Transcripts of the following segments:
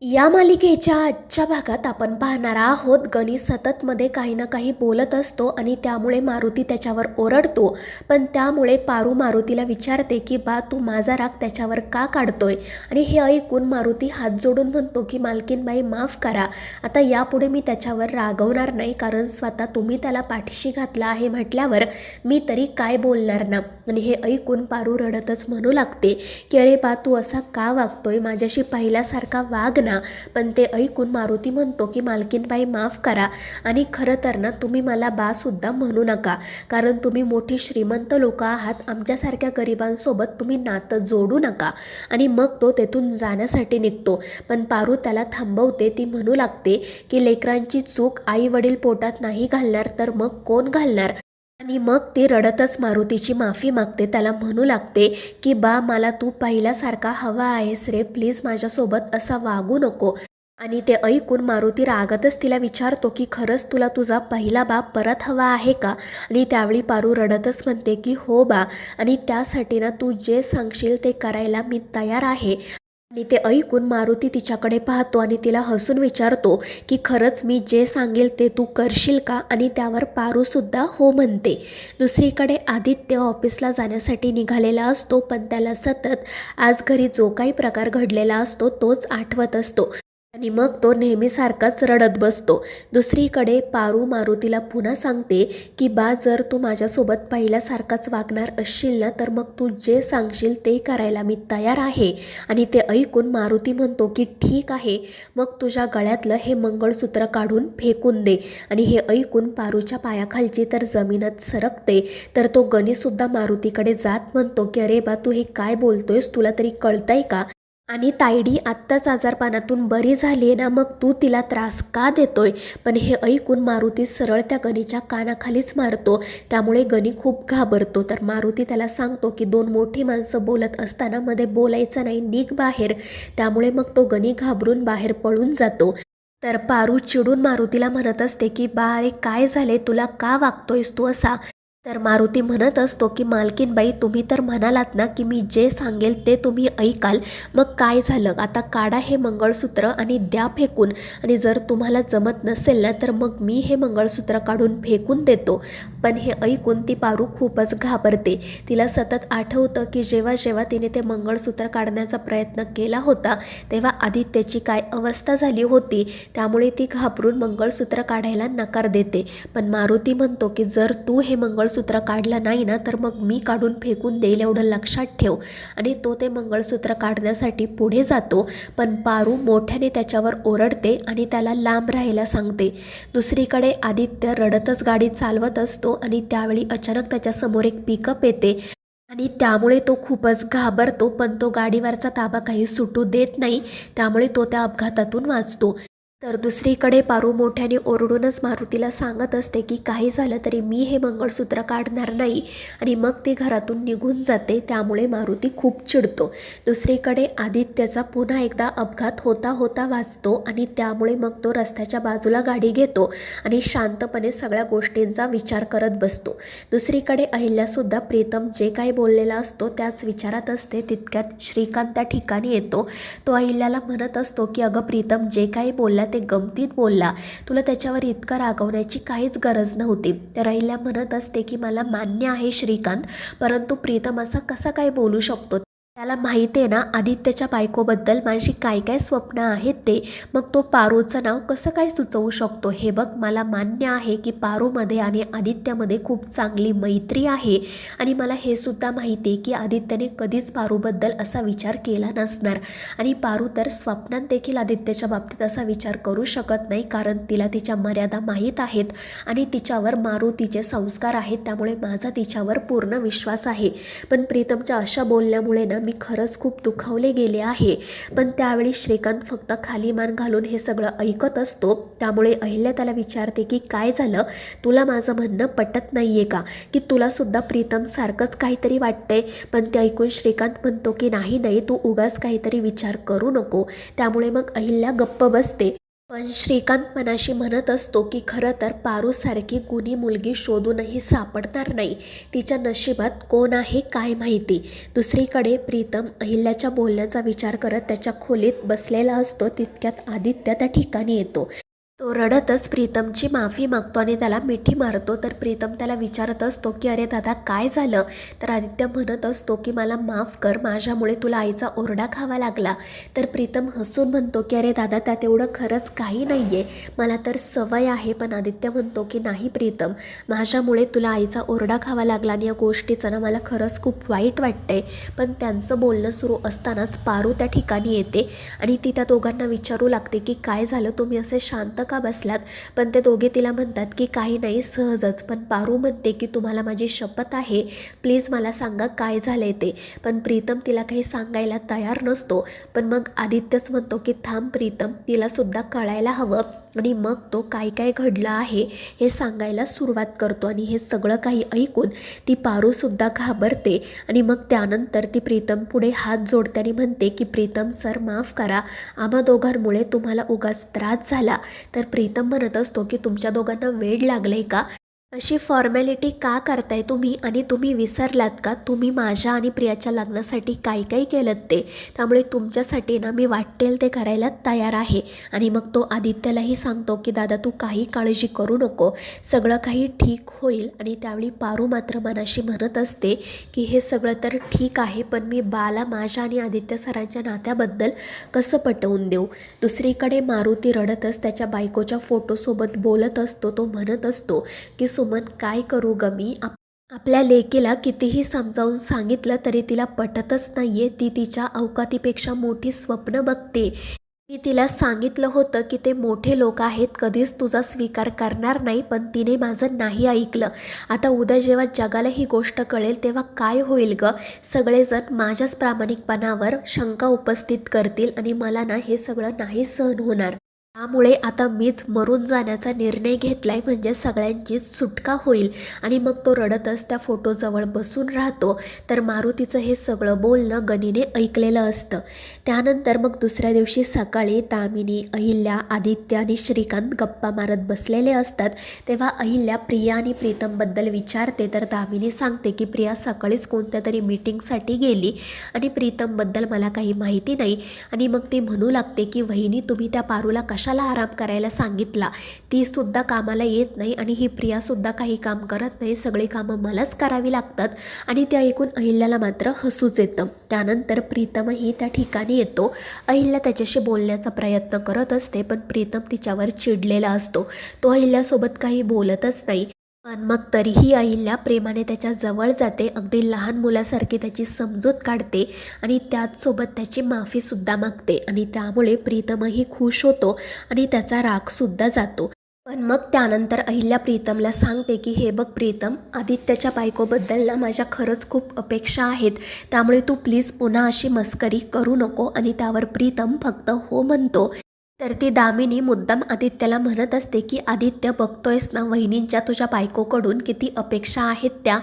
या मालिकेच्या आजच्या भागात आपण पाहणार आहोत गणी सतत मध्ये काही ना काही बोलत असतो आणि त्यामुळे मारुती त्याच्यावर ओरडतो. पण त्यामुळे पारू मारुतीला विचारते की बा तू माझा राग त्याच्यावर का काढतोय. आणि हे ऐकून मारुती हात जोडून म्हणतो की मालकीनबाई माफ करा, आता यापुढे मी त्याच्यावर रागवणार नाही, कारण स्वतः तुम्ही त्याला पाठीशी घातला आहे म्हटल्यावर मी तरी काय बोलणार ना. आणि हे ऐकून पारू रडतच म्हणू लागते की अरे बा तू असा का वागतोय, माझ्याशी पहिल्यासारखा वाग ना. पण ते ऐकून मारुती म्हणतो की मालकीनबाई माफ करा, आणि खरं तर ना तुम्ही मला बासुद्धा म्हणू नका, कारण तुम्ही मोठी श्रीमंत लोक आहात, आमच्यासारख्या गरिबांसोबत तुम्ही नातं जोडू नका. आणि मग तो तेथून जाण्यासाठी निघतो. पण पारू त्याला थांबवते. ती म्हणू लागते की लेकरांची चूक आई वडील पोटात नाही घालणार तर मग कोण घालणार. आणि मग ती रडतच मारुतीची माफी मागते. त्याला म्हणू लागते की बा मला तू पहिल्यासारखा हवा आहेस रे, प्लीज माझ्यासोबत असा वागू नको. आणि ते ऐकून मारुती रागातच तिला विचारतो की खरंच तुला तुझा पहिला बाप परत हवा आहे का. आणि त्यावेळी पारू रडतच म्हणते की हो बा, आणि त्यासाठी ना तू जे सांगशील ते करायला मी तयार आहे. आणि ते ऐकून मारुती तिच्याकडे पाहतो आणि तिला हसून विचारतो की खरंच मी जे सांगेल ते तू करशील का. आणि त्यावर पारूसुद्धा हो म्हणते. दुसरीकडे आदित्य ऑफिसला जाण्यासाठी निघालेला असतो, पण त्याला सतत आज घरी जो काही प्रकार घडलेला असतो तोच आठवत असतो. आणि मग तो नेहमीसारखाच रडत बसतो. दुसरीकडे पारू मारुतीला पुन्हा सांगते की बा जर तू माझ्यासोबत पहिल्यासारखाच वागणार असशील ना तर मग तू जे सांगशील ते करायला मी तयार आहे. आणि ते ऐकून मारुती म्हणतो की ठीक आहे, मग तुझ्या गळ्यातलं हे मंगळसूत्र काढून फेकून दे. आणि हे ऐकून पारूच्या पायाखालची तर जमीनच सरकते. तर तो गणीसुद्धा मारुतीकडे जात म्हणतो की अरे बा तू हे काय बोलतोयस, तुला तरी कळतंय का. आणि तायडी आत्ताच आजारपणातून बरी झाली आहे ना, मग तू तिला त्रास का देतोय. पण हे ऐकून मारुती सरळ त्या गणीच्या कानाखालीच मारतो. त्यामुळे गणी खूप घाबरतो. तर मारुती त्याला सांगतो की दोन मोठी माणसं बोलत असताना मध्ये बोलायचं नाही, निघ बाहेर. त्यामुळे मग तो गणी घाबरून बाहेर पळून जातो. तर पारू चिडून मारुतीला म्हणत असते की बा अरे काय झाले, तुला का वागतोयस तू असा. तर मारुती म्हणत असतो की मालकीनबाई तुम्ही तर म्हणालात ना की मी जे सांगेल ते तुम्ही ऐकाल, मग काय झालं, आता काढा हे मंगळसूत्र आणि द्या फेकून. आणि जर तुम्हाला जमत नसेल ना तर मग मी हे मंगळसूत्र काढून फेकून देतो. पण हे ऐकून ती पारू खूपच घाबरते. तिला सतत आठवतं की जेव्हा जेव्हा तिने ते मंगळसूत्र काढण्याचा प्रयत्न केला होता तेव्हा आदित्यची काय अवस्था झाली होती. त्यामुळे ती घाबरून मंगळसूत्र काढायला नकार देते. पण मारुती म्हणतो की जर तू हे मंगळसूत्र काढलं नाही ना तर मग मी काढून फेकून देईल, एवढं लक्षात ठेव. आणि तो ते मंगळसूत्र काढण्यासाठी पुढे जातो. पण पारू मोठ्याने त्याच्यावर ओरडते आणि त्याला लांब राहायला सांगते. दुसरीकडे आदित्य रडतच गाडी चालवत असतो आणि त्यावेळी अचानक त्याच्यासमोर एक पिकअप येते. आणि त्यामुळे तो खूपच घाबरतो, पण तो गाडीवरचा ताबा काही सुटू देत नाही. त्यामुळे तो त्या अपघातातून वाचतो. तर दुसरीकडे पारू मोठ्याने ओरडूनच मारुतीला सांगत असते की काही झालं तरी मी हे मंगळसूत्र काढणार नाही. आणि मग ती घरातून निघून जाते. त्यामुळे मारुती खूप चिडतो. दुसरीकडे आदित्यचा पुन्हा एकदा अपघात होता होता वाचतो आणि त्यामुळे मग तो रस्त्याच्या बाजूला गाडी घेतो आणि शांतपणे सगळ्या गोष्टींचा विचार करत बसतो. दुसरीकडे अहिल्यासुद्धा प्रीतम जे काही बोललेला असतो त्याच विचारात असते. तितक्यात श्रीकांत त्या ठिकाणी येतो. तो अहिल्याला म्हणत असतो की अगं प्रीतम जे काही बोलला ते गमतीत बोलला, तुला त्याच्यावर इतकं रागवण्याची काहीच गरज नव्हती. तर अहिल्या म्हणत असते की मला मान्य आहे श्रीकांत, परंतु प्रीतम असा कसा काय बोलू शकतो. त्याला माहिती आहे ना आदित्यच्या बायकोबद्दल माझी काय काय स्वप्न आहेत ते, मग तो पारूचं नाव कसं काय सुचवू शकतो. हे बघ मला मान्य आहे की पारूमध्ये आणि आदित्यमध्ये खूप चांगली मैत्री आहे. आणि मला हे सुद्धा माहिती आहे की आदित्यने कधीच पारूबद्दल असा विचार केला नसणार. आणि पारू तर स्वप्नात देखील आदित्यच्या बाबतीत असा विचार करू शकत नाही, कारण तिला तिच्या मर्यादा माहीत आहेत आणि तिच्यावर मारुतीचे संस्कार आहेत. त्यामुळे माझा तिच्यावर पूर्ण विश्वास आहे. पण प्रीतमच्या अशा बोलण्यामुळे ना मी खरंच खूप दुखावले गेले आहे. पण त्यावेळी श्रीकांत फक्त खाली मान घालून हे सगळं ऐकत असतो. त्यामुळे अहिल्या त्याला विचारते की काय झालं, तुला माझं म्हणणं पटत नाही आहे का, की तुला सुद्धा प्रीतम सारखंच काहीतरी वाटतंय. पण ते ऐकून श्रीकांत म्हणतो की नाही नाही, तू उगाच काहीतरी विचार करू नको. त्यामुळे मग अहिल्या गप्प बसते. पण श्रीकांत मनाशी म्हणत असतो की खरं तर पारूसारखी गुणी मुलगी शोधूनही सापडणार नाही. तिच्या नशिबात कोण आहे काय माहिती. दुसरीकडे प्रीतम अहिल्याच्या बोलण्याचा विचार करत त्याच्या खोलीत बसलेला असतो. तितक्यात आदित्य त्या ठिकाणी येतो. तो रडतच प्रीतमची माफी मागतो आणि त्याला मिठी मारतो. तर प्रीतम त्याला विचारत असतो की अरे दादा काय झालं. तर आदित्य म्हणत असतो की मला माफ कर, माझ्यामुळे तुला आईचा ओरडा खावा लागला. तर प्रीतम हसून म्हणतो की अरे दादा त्यात एवढं खरंच काही नाही आहे, मला तर सवय आहे. पण आदित्य म्हणतो की नाही प्रीतम, माझ्यामुळे तुला आईचा ओरडा खावा लागला आणि या गोष्टीचं ना मला खरंच खूप वाईट वाटतंय. पण त्यांचं बोलणं सुरू असतानाच पारू त्या ठिकाणी येते आणि ती त्या दोघांना विचारू लागते की काय झालं, तुम्ही असे शांत का बसलात. पण ते दोघे तिला म्हणतात की काही नाही, सहजच. पण पारू म्हणते की तुम्हाला माझी शपथ आहे, प्लीज मला सांगा काय झालंय ते. पण प्रीतम तिला काही सांगायला तयार नसतो. पण मग आदित्यच म्हणतो की थांब प्रीतम, तिला सुद्धा कळायला हवं. आणि मग तो काय काय घडलं आहे हे सांगायला सुरुवात करतो. आणि हे सगळं काही ऐकून ती पारूसुद्धा घाबरते. आणि मग त्यानंतर ती प्रीतम पुढे हात जोडताना म्हणते की प्रीतम सर माफ करा, आम्हा दोघांमुळे तुम्हाला उगाच त्रास झाला. तर प्रीतम म्हणत असतो की तुमच्या दोघांना वेड लागलंय का, अशी फॉर्मॅलिटी का करताय तुम्ही. आणि तुम्ही विसरलात का तुम्ही माझ्या आणि प्रियाच्या लग्नासाठी काय काय केलं ते. त्यामुळे तुमच्यासाठी ना मी वाटेल ते करायला तयार आहे. आणि मग तो आदित्यलाही सांगतो की दादा तू काही काळजी करू नको, सगळं काही ठीक होईल. आणि त्यावेळी पारू मात्र मनाशी म्हणत असते की हे सगळं तर ठीक आहे, पण मी बाला माझ्या आणि आदित्य सरांच्या नात्याबद्दल कसं पटवून देऊ. दुसरीकडे मारुती रडतच त्याच्या बायकोच्या फोटोसोबत बोलत असतो. तो म्हणत असतो की सुमन काय करू ग मी, आपल्या लेकीला कितीही समजावून सांगितलं तरी तिला पटतच नाहीये. ती तिच्या अवकातीपेक्षा मोठी स्वप्न बघते. मी तिला सांगितलं होतं की ते मोठे लोक आहेत, कधीच तुझा स्वीकार करणार नाही, पण तिने माझं नाही ऐकलं. आता उद्या जेव्हा जगाला ही गोष्ट कळेल तेव्हा काय होईल ग. सगळेजण माझ्याच प्रामाणिकपणावर शंका उपस्थित करतील आणि मला ना हे सगळं नाही सहन होणार. त्यामुळे आता मीच मरून जाण्याचा निर्णय घेतलाय, म्हणजे सगळ्यांचीच सुटका होईल. आणि मग तो रडतच त्या फोटोजवळ बसून राहतो. तर मारुतीचं हे सगळं बोलणं गनीने ऐकलेलं असतं. त्यानंतर मग दुसऱ्या दिवशी सकाळी दामिनी, अहिल्या, आदित्य आणि श्रीकांत गप्पा मारत बसलेले असतात. तेव्हा अहिल्या प्रिया आणि प्रीतमबद्दल विचारते. तर दामिनी सांगते की प्रिया सकाळीच कोणत्या तरी मीटिंगसाठी गेली आणि प्रीतमबद्दल मला काही माहिती नाही. आणि मग ती म्हणू लागते की वहिनी तुम्ही त्या पारूला कशाला आराम करायला सांगितला, ती सुद्धा कामाला येत नाही आणि ही प्रियासुद्धा काही काम करत नाही, सगळी कामं मलाच करावी लागतात. आणि ते ऐकून अहिल्याला मात्र हसूच येतं. त्यानंतर प्रीतमही त्या ठिकाणी येतो. अहिल्या त्याच्याशी बोलण्याचा प्रयत्न करत असते, पण प्रीतम तिच्यावर चिडलेला असतो. तो अहिल्यासोबत काही बोलतच नाही. पण मग तरीही अहिल्या प्रेमाने त्याच्या जवळ जाते, अगदी लहान मुलासारखी त्याची समजूत काढते आणि त्याचसोबत त्याची माफीसुद्धा मागते. आणि त्यामुळे प्रीतमही खुश होतो आणि त्याचा रागसुद्धा जातो. पण मग त्यानंतर अहिल्या प्रीतमला सांगते की हे बघ प्रीतम, आदित्यच्या बायकोबद्दल ना माझ्या खरंच खूप अपेक्षा आहेत, त्यामुळे तू प्लीज पुन्हा अशी मस्करी करू नको. आणि त्यावर प्रीतम फक्त हो म्हणतो. तर ती दामिनी मुद्दाम आदित्यला म्हणत असते की आदित्य बघतोयस ना वहिनींच्या तुझ्या बायकोकडून किती अपेक्षा आहेत त्या,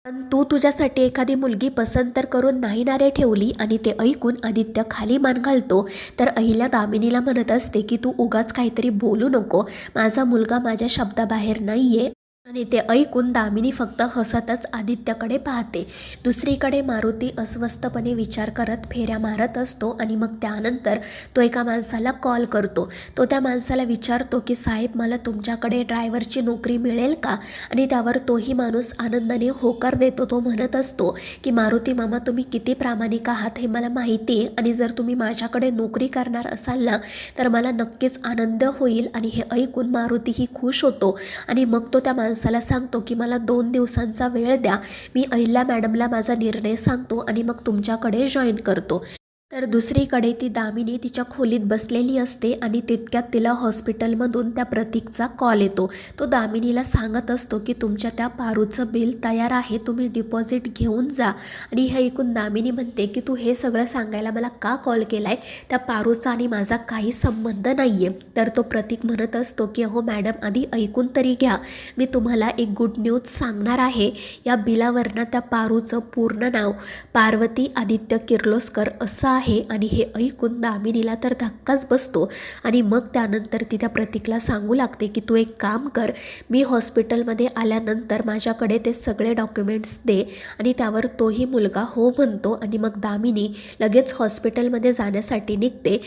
पण तू तुझ्यासाठी एखादी मुलगी पसंत तर करून नाही ना रे ठेवली. आणि ते ऐकून आदित्य खाली मान घालतो. तर अहिल्या दामिनीला म्हणत असते की तू उगाच काहीतरी बोलू नको, माझा मुलगा माझ्या शब्दाबाहेर नाहीये. आणि ते ऐकून दामिनी फक्त हसतच आदित्यकडे पाहते. दुसरीकडे मारुती अस्वस्थपणे विचार करत फेऱ्या मारत असतो. आणि मग त्यानंतर तो एका माणसाला कॉल करतो. तो त्या माणसाला विचारतो की साहेब मला तुमच्याकडे ड्रायव्हरची नोकरी मिळेल का. आणि त्यावर तोही माणूस आनंदाने होकार देतो. तो म्हणत असतो की मारुती मामा तुम्ही किती प्रामाणिक आहात हे मला माहिती आहे, आणि जर तुम्ही माझ्याकडे नोकरी करणार असाल ना तर मला नक्कीच आनंद होईल. आणि हे ऐकून मारुतीही खुश होतो. आणि मग तो त्या माणसाला सांगतो की मला 2 दिवसांचा वेळ द्या, मी अहिल्या मॅडमला माझा निर्णय सांगतो आणि मग तुमच्याकडे जॉईन करतो. तर दुसरीकडे ती दामिनी तिच्या खोलीत बसलेली असते आणि तितक्यात तिला हॉस्पिटलमधून त्या प्रतीकचा कॉल येतो. तो दामिनीला सांगत असतो की तुमच्या त्या पारूचं बिल तयार आहे, तुम्ही डिपॉझिट घेऊन जा. आणि हे ऐकून दामिनी म्हणते की तू हे सगळं सांगायला मला का कॉल केलाय, त्या पारूचा आणि माझा काही संबंध नाही आहे. तर तो प्रतीक म्हणत असतो की अहो मॅडम आधी ऐकून तरी घ्या, मी तुम्हाला एक गुड न्यूज सांगणार आहे. या बिलावरनं त्या पारूचं पूर्ण नाव पार्वती आदित्य किर्लोस्कर असं आहे. आहे आणि हे ऐकून दामिनीला तर धक्काच बसतो आणि मग त्यानंतर ती त्या प्रतीकला सांगू लागते की तू एक काम कर, मी हॉस्पिटलमध्ये आल्यानंतर माझ्याकडे ते सगळे डॉक्युमेंट्स दे आणि त्यावर तोही मुलगा हो म्हणतो आणि मग दामिनी लगेच हॉस्पिटलमध्ये जाण्यासाठी निघते.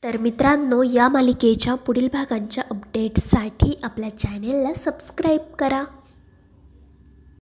तर मित्रांनो, या मालिकेच्या पुढील भागांच्या अपडेट्ससाठी आपल्या चॅनेलला सबस्क्राईब करा.